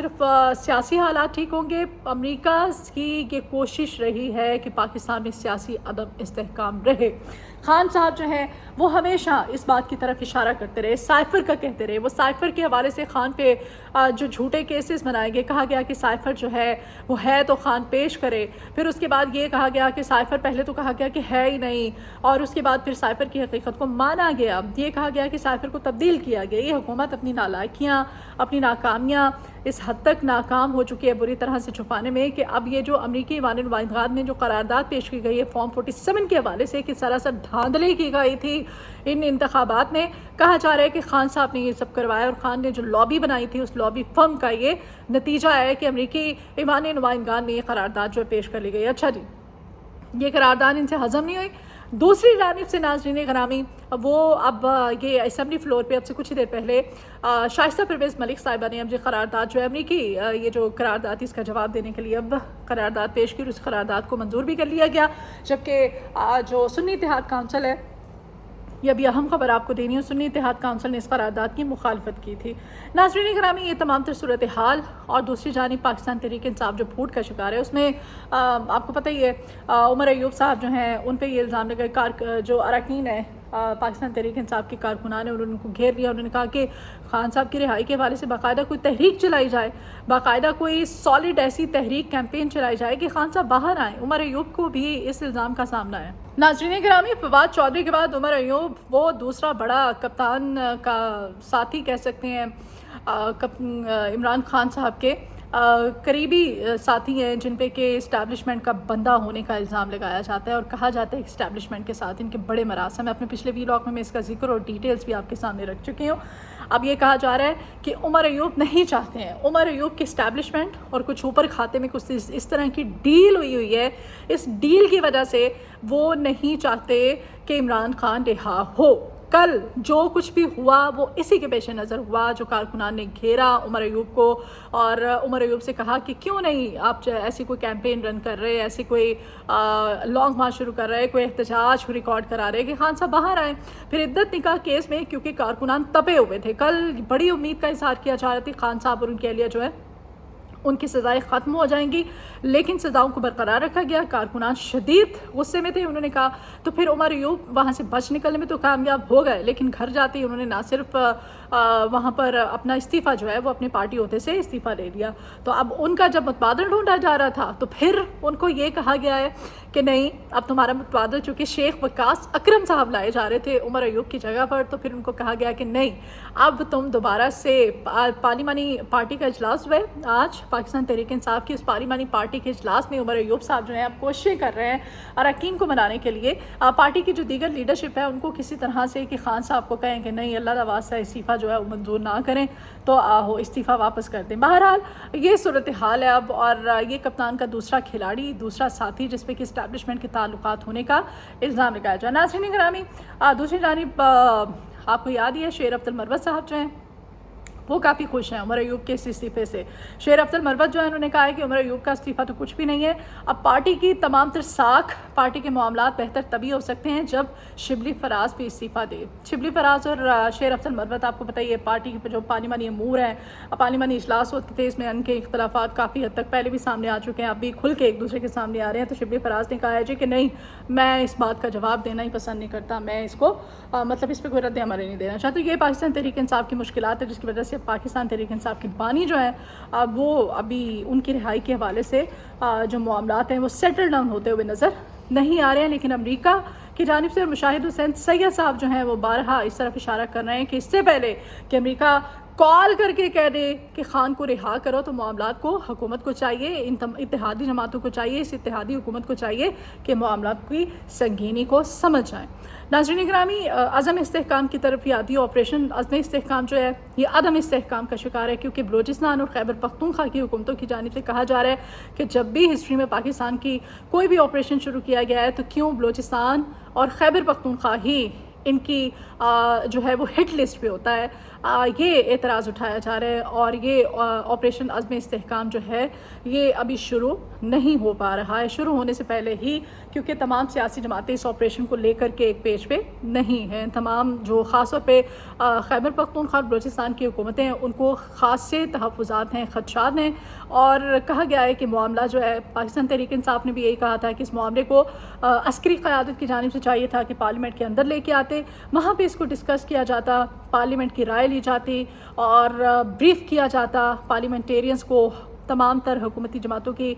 صرف سیاسی حالات ٹھیک ہوں گے، امریکہ کی یہ کوشش رہی ہے کہ پاکستان میں سیاسی عدم استحکام رہے۔ خان صاحب جو ہیں وہ ہمیشہ اس بات کی طرف اشارہ کرتے رہے، سائفر کا کہتے رہے، وہ سائفر کے حوالے سے خان پہ جو جھوٹے کیسز بنائے گئے، کہا گیا کہ سائفر جو ہے وہ ہے تو خان پیش کرے، پھر اس کے بعد یہ کہا گیا کہ سائفر پہلے تو کہا گیا کہ ہے ہی نہیں، اور اس کے بعد پھر سائفر کی حقیقت کو مانا گیا، یہ کہا گیا کہ سائفر کو تبدیل کیا گیا۔ یہ حکومت اپنی نالائکیاں، اپنی ناکامیاں اس حد تک ناکام ہو چکی ہے بری طرح سے چھپانے میں کہ اب یہ جو امریکی ایوان نمائندگان میں جو قرارداد پیش کی گئی ہے فارم 47 کے حوالے سے کہ سراسر دھاندلی کی گئی تھی ان انتخابات میں، کہا جا رہا ہے کہ خان صاحب نے یہ سب کروایا، اور خان نے جو لابی بنائی تھی اس لابی فرم کا یہ نتیجہ ہے کہ امریکی ایوان نمائندگان میں یہ قرارداد جو پیش کر لی گئی۔ اچھا جی، یہ قرارداد ان سے ہضم نہیں ہوئی۔ دوسری جانب سے ناظرین گرامی، وہ اب یہ اسمبلی فلور پہ اب سے کچھ ہی دیر پہلے شائستہ پرویز ملک صاحبہ نے اب یہ قرارداد جو ہے امریکی یہ جو قرارداد اس کا جواب دینے کے لیے اب قرارداد پیش کی، اور اس قرارداد کو منظور بھی کر لیا گیا، جبکہ جو سنی اتحاد کونسل ہے، یہ ابھی اہم خبر آپ کو دینی ہے، سنی اتحاد کونسل نے اس قرارداد کی مخالفت کی تھی۔ ناظرین گرامی، یہ تمام تر صورتحال، اور دوسری جانب پاکستان تحریک انصاف جو پھوٹ کا شکار ہے، اس میں آپ کو پتہ ہی ہے عمر ایوب صاحب جو ہیں ان پہ یہ الزام لگا، جو اراکین ہیں پاکستان تحریک انصاف کے کارکنان ہیں، انہوں نے ان کو گھیر لیا، انہوں نے کہا کہ خان صاحب کی رہائی کے حوالے سے باقاعدہ کوئی تحریک چلائی جائے، باقاعدہ کوئی سالڈ ایسی تحریک کیمپین چلائی جائے کہ خان صاحب باہر آئیں۔ عمر ایوب کو بھی اس الزام کا سامنا ہے۔ ناظرین گرامی، فواد چودھری کے بعد عمر ایوب وہ دوسرا بڑا کپتان کا ساتھی کہہ سکتے ہیں، عمران خان صاحب کے قریبی ساتھی ہیں، جن پہ کہ اسٹیبلشمنٹ کا بندہ ہونے کا الزام لگایا جاتا ہے، اور کہا جاتا ہے کہ اسٹیبلشمنٹ کے ساتھ ان کے بڑے مراسم ہیں۔ اپنے پچھلے ویلاگ میں اس کا ذکر اور ڈیٹیلز بھی آپ کے سامنے رکھ چکی ہوں۔ اب یہ کہا جا رہا ہے کہ عمر ایوب نہیں چاہتے ہیں، عمر ایوب کی اسٹیبلشمنٹ اور کچھ اوپر کھاتے میں کچھ اس طرح کی ڈیل ہوئی ہے، اس ڈیل کی وجہ سے وہ نہیں چاہتے کہ عمران خان رہا ہو۔ کل جو کچھ بھی ہوا وہ اسی کے پیش نظر ہوا، جو کارکنان نے گھیرا عمر ایوب کو اور عمر ایوب سے کہا کہ کیوں نہیں آپ ایسی کوئی کیمپین رن کر رہے، ایسی کوئی لانگ مارچ شروع کر رہے، کوئی احتجاج کو ریکارڈ کرا رہے کہ خان صاحب باہر آئیں۔ پھر عدت نکاح کیس میں کیونکہ کارکنان تپے ہوئے تھے، کل بڑی امید کا اظہار کیا جا رہا تھا خان صاحب اور ان کی اہلیہ جو ہے ان کی سزائیں ختم ہو جائیں گی، لیکن سزاؤں کو برقرار رکھا گیا۔ کارکنان شدید غصے میں تھے، انہوں نے کہا تو پھر عمر ایوب وہاں سے بچ نکلنے میں تو کامیاب ہو گئے، لیکن گھر جاتے ہی انہوں نے نہ صرف وہاں پر اپنا استعفیٰ جو ہے وہ اپنے پارٹی عہدے سے استعفیٰ لے لیا۔ تو اب ان کا جب متبادل ڈھونڈا جا رہا تھا تو پھر ان کو یہ کہا گیا ہے کہ نہیں، اب تمہارا متبادل چونکہ شیخ وقاص اکرم صاحب لائے جا رہے تھے عمر ایوب کی جگہ پر، تو پھر ان کو کہا گیا کہ نہیں، اب تم دوبارہ سے پارلیمانی پارٹی کا اجلاس ہوا ہے آج، پاکستان تحریک انصاف کی اس پارلیمانی پارٹی کے اجلاس میں عمر ایوب صاحب جو ہیں اب کوششیں کر رہے ہیں اراکین کو منانے کے لیے، پارٹی کی جو دیگر لیڈرشپ ہے ان کو کسی طرح سے کہ خان صاحب کو کہیں کہ نہیں، اللہ کا واسطہ استعفیٰ جو ہے وہ منظور نہ کریں تو وہ استعفیٰ واپس کر دیں۔ بہرحال یہ صورتحال ہے اب، اور یہ کپتان کا دوسرا کھلاڑی، دوسرا ساتھی جس پہ کہ اسٹیبلشمنٹ کے تعلقات ہونے کا الزام لگایا جائے۔ ناظرین گرامی، دوسری جانب آپ کو یاد ہی ہے شیر افضل مروت صاحب جو ہیں وہ کافی خوش ہیں عمر ایوب کے اس استعفے سے۔ شیر افضل مروت جو ہے انہوں نے کہا ہے کہ عمر ایوب کا استعفیٰ تو کچھ بھی نہیں ہے، اب پارٹی کی تمام تر ساکھ، پارٹی کے معاملات بہتر تبھی ہو سکتے ہیں جب شبلی فراز بھی استعفیٰ دے۔ شبلی فراز اور شیر افضل مروت آپ کو بتائیے پارٹی کے جو پارلیمانی امور ہیں، پارلیمانی اجلاس ہوتے تھے، اس میں ان کے اختلافات کافی حد تک پہلے بھی سامنے آ چکے ہیں، اب بھی کھل کے ایک دوسرے کے سامنے آ رہے ہیں۔ تو شبلی فراز نے کہا ہے جی کہ نہیں، میں اس بات کا جواب دینا ہی پسند نہیں کرتا، میں اس کو مطلب اس پہ کوئی رد عمل نہیں دینا چاہتا۔ تو یہ پاکستان تحریک انصاف کی مشکلات ہے، جس کی وجہ سے پاکستان تحریک انصاف کے بانی جو ہیں وہ ابھی ان کی رہائی کے حوالے سے جو معاملات ہیں وہ سیٹل ڈاؤن ہوتے ہوئے نظر نہیں آ رہے ہیں۔ لیکن امریکہ کی جانب سے مشاہد حسین سید صاحب جو ہیں وہ بارہا اس طرف اشارہ کر رہے ہیں کہ اس سے پہلے کہ امریکہ کال کر کے کہہ دے کہ خان کو رہا کرو، تو معاملات کو حکومت کو چاہیے، ان اتحادی جماعتوں کو چاہیے، اس اتحادی حکومت کو چاہیے کہ معاملات کی سنگینی کو سمجھ جائیں۔ ناظرین گرامی، عدم استحکام کی طرف یادی آپریشن عدم استحکام جو ہے یہ عدم استحکام کا شکار ہے، کیونکہ بلوچستان اور خیبر پختونخوا کی حکومتوں کی جانب سے کہا جا رہا ہے کہ جب بھی ہسٹری میں پاکستان کی کوئی بھی آپریشن شروع کیا گیا ہے تو کیوں بلوچستان اور خیبر پختونخوا ہی ان کی جو ہے وہ ہٹ لسٹ پہ ہوتا ہے۔ یہ اعتراض اٹھایا جا رہا ہے، اور یہ آپریشن عزم استحکام جو ہے یہ ابھی شروع نہیں ہو پا رہا ہے شروع ہونے سے پہلے ہی، کیونکہ تمام سیاسی جماعتیں اس آپریشن کو لے کر کے ایک پیج پہ نہیں ہیں. تمام جو خاص طور پہ خیبر پختونخوا اور بلوچستان کی حکومتیں ہیں ان کو خاص سے تحفظات ہیں، خدشات ہیں، اور کہا گیا ہے کہ معاملہ جو ہے پاکستان تحریک انصاف نے بھی یہی کہا تھا کہ اس معاملے کو عسکری قیادت کی جانب سے چاہیے تھا کہ پارلیمنٹ کے اندر لے کے آتے، وہاں پہ اس کو ڈسکس کیا جاتا، پارلیمنٹ کی رائے لی جاتی اور بریف کیا جاتا پارلیمنٹیرینز کو، تمام تر حکومتی جماعتوں کی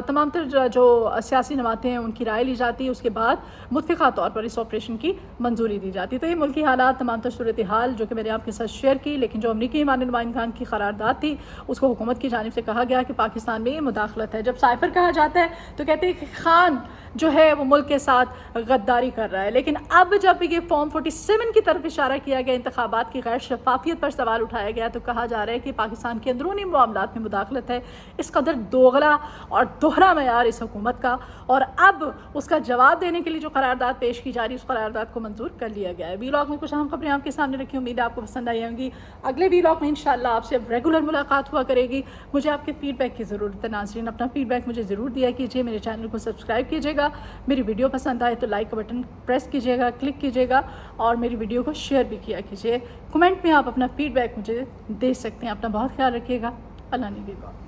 تمام تر جو سیاسی جماعتیں ہیں ان کی رائے لی جاتی، اس کے بعد متفقہ طور پر اس آپریشن کی منظوری دی جاتی. تو یہ ملکی حالات، تمام تر صورتحال جو کہ میں نے آپ کے ساتھ شیئر کی، لیکن جو امریکی مانند نمائندگان کی قرارداد تھی اس کو حکومت کی جانب سے کہا گیا کہ پاکستان میں یہ مداخلت ہے. جب سائفر کہا جاتا ہے تو کہتے ہیں کہ خان جو ہے وہ ملک کے ساتھ غداری کر رہا ہے، لیکن اب جب یہ فارم 47 کی طرف اشارہ کیا گیا، انتخابات کی غیر شفافیت پر سوال اٹھایا گیا، تو کہا جا رہا ہے کہ پاکستان کے اندرونی معاملات میں مداخلت ہے. اس قدر دوغلا اور دوہرا معیار اس حکومت کا، اور اب اس کا جواب دینے کے لیے جو قرارداد پیش کی جا رہی ہے اس قرارداد کو منظور کر لیا گیا ہے. ویلاگ میں کچھ اہم خبریں آپ کے سامنے رکھی، امید ہے آپ کو پسند آئی ہوں گی. اگلے ویلاگ میں انشاءاللہ آپ سے ریگولر ملاقات ہوا کرے گی. مجھے آپ کے فیڈ بیک کی ضرورت ہے ناظرین، اپنا فیڈ بیک مجھے ضرور دیا کیجیے. میرے چینل کو سبسکرائب کیجیے گا، میری ویڈیو پسند آئے تو لائک کا بٹن پریس کیجیے گا، کلک کیجیے گا، اور میری ویڈیو کو شیئر بھی کیا کیجیے. کمنٹ میں آپ اپنا فیڈ بیک مجھے دے سکتے ہیں. اپنا بہت خیال رکھیے گا. اللہ نگہبان.